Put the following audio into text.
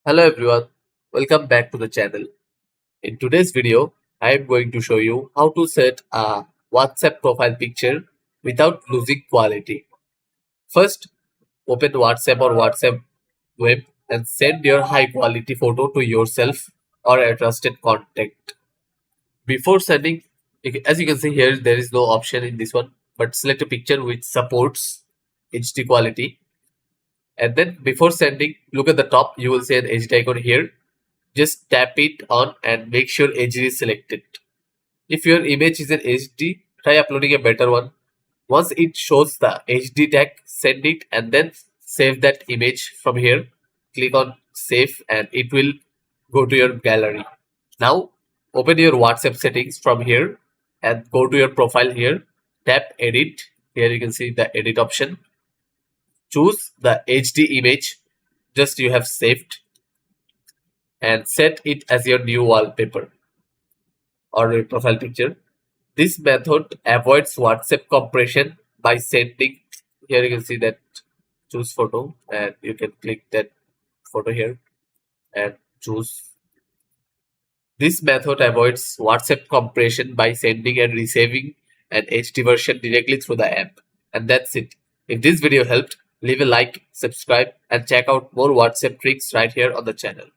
Hello everyone, welcome back to the channel. In today's video, I am going to show you how to set a WhatsApp profile picture without losing quality. First, open WhatsApp or WhatsApp web and send your high quality photo to yourself or a trusted contact. Before sending, as you can see here, there is no option in this one, but select a picture which supports HD quality. And then before sending, look at the top, you will see an HD icon here. Just tap it on and make sure HD is selected. If your image is an HD, try uploading a better one. Once it shows the HD tag, send it and then save that image from here. Click on save and it will go to your gallery. Now open your WhatsApp settings from here and go to your profile here. Tap edit. Here you can see the edit option. Choose the HD image just you have saved and set it as your new wallpaper or your profile picture. This method avoids WhatsApp compression by sending. Here you can see that choose photo and you can click that photo here and choose. This method avoids WhatsApp compression by sending and receiving an HD version directly through the app. And that's it. If this video helped, leave a like, subscribe, and check out more WhatsApp tricks right here on the channel.